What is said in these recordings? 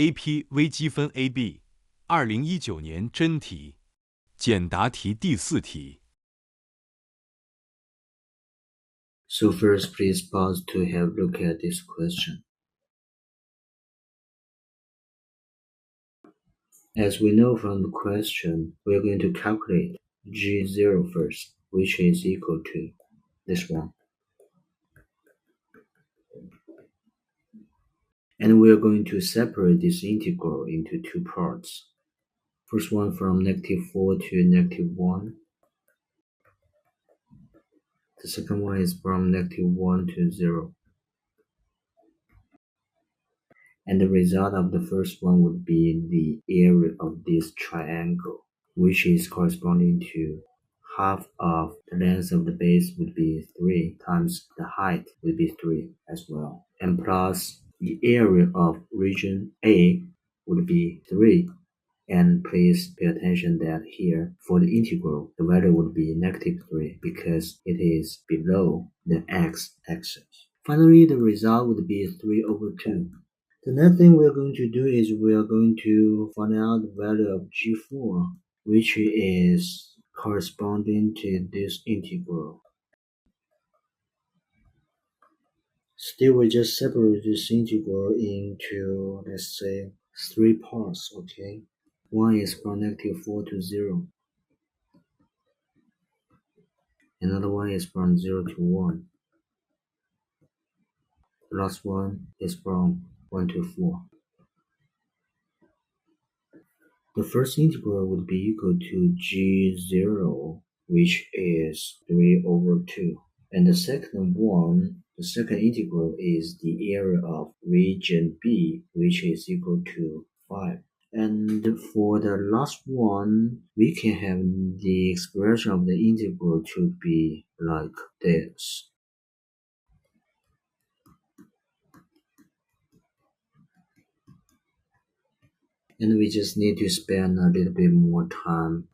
Ap 微积分 Ab 2019年真题简答题第4题。So first, please pause to have a look at this question. As we know from the question, we are going to calculate G0 first, which is equal to this one. And we are going to separate this integral into two parts. First one from -4 to -1. The second one is from -1 to 0. And the result of the first one would be the area of this triangle, which is corresponding to half of the length of the base would be 3 times the height would be 3 as well. And plus the area of region A would be 3. And please pay attention that here for the integral, the value would be -3 because it is below the x-axis. Finally, the result would be 3/2. The next thing we're going to do is we are going to find out the value of G4, which is corresponding to this integral. Still, we just separate this integral into, let's say, 3 parts, okay? One is from -4 to 0. Another one is from 0 to 1. The last one is from 1 to 4. The first integral would be equal to G0, which is 3/2. And the second integral is the area of region B, which is equal to 5. And for the last one, we can have the expression of the integral to be like this. And we just need to spend a little bit more time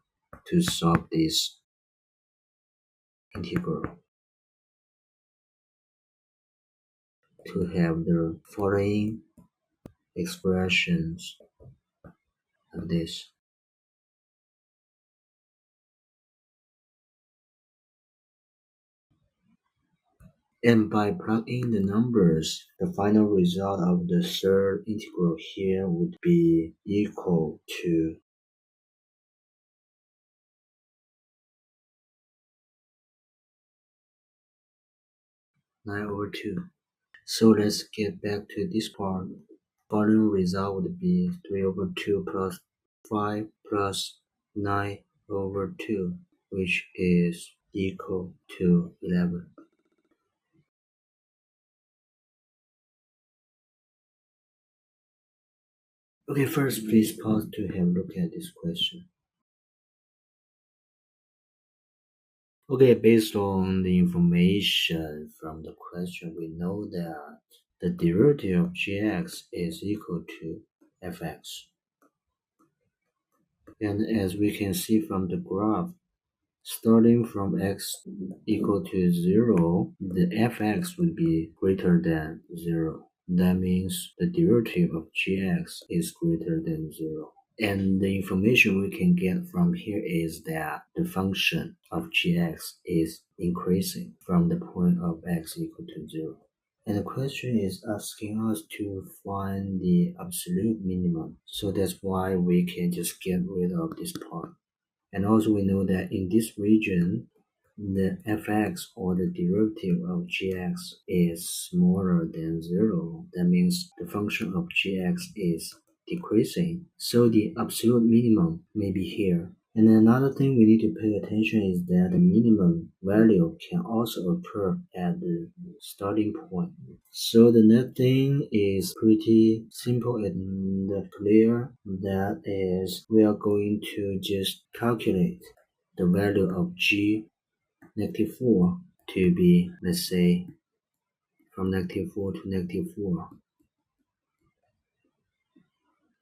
to solve this integral to have the following expressions of this. And by plugging the numbers, the final result of the third integral here would be equal to (9/2). So let's get back to this part. Final result would be 3/2 plus 5 plus 9/2, which is equal to 11. Okay, first please pause to have a look at this question. Okay, based on the information from the question, we know that the derivative of gx is equal to fx. And as we can see from the graph, starting from x equal to 0, the fx would be greater than 0. That means the derivative of gx is greater than 0. And the information we can get from here is that the function of gx is increasing from the point of x equal to 0. And the question is asking us to find the absolute minimum. So that's why we can just get rid of this part. And also we know that in this region, the fx or the derivative of gx is smaller than 0. That means the function of gx is decreasing. So the absolute minimum may be here. And another thing we need to pay attention is that the minimum value can also occur at the starting point. So the next thing is pretty simple and clear. That is, we are going to just calculate the value of g -4 to be, let's say, from -4 to -4.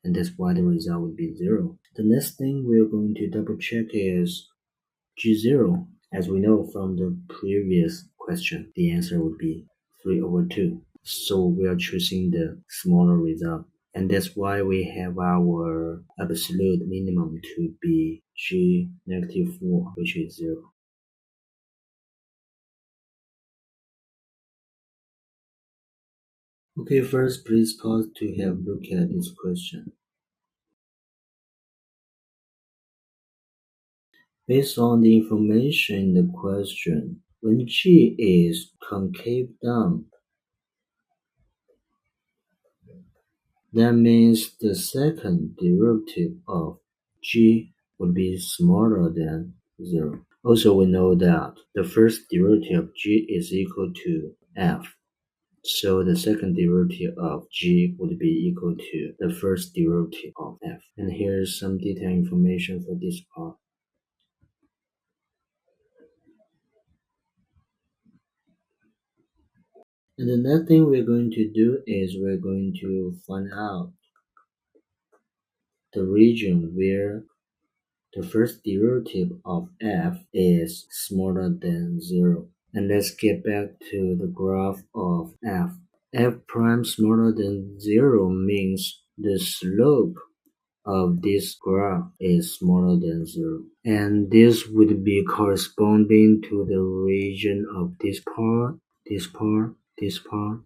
And that's why the result would be 0. The next thing we're going to double check is G0. As we know from the previous question, the answer would be 3/2. So we are choosing the smaller result And that's why we have our absolute minimum to be g negative 4, which is 0. Okay, first please pause to have a look at this question. Based on the information in the question, when g is concave down, that means the second derivative of g would be smaller than 0. Also, we know that the first derivative of g is equal to f. So the second derivative of g would be equal to the first derivative of f. And here's some detailed information for this part. And the next thing we're going to do is we're going to find out the region where the first derivative of f is smaller than 0. And let's get back to the graph of f. F prime smaller than 0 means the slope of this graph is smaller than 0. And this would be corresponding to the region of this part, this part, this part,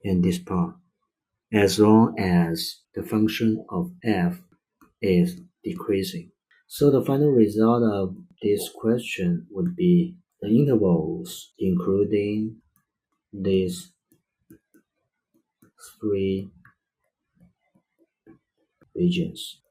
and this part, as long as the function of f is decreasing. So the final result of this question would be the intervals including these three regions.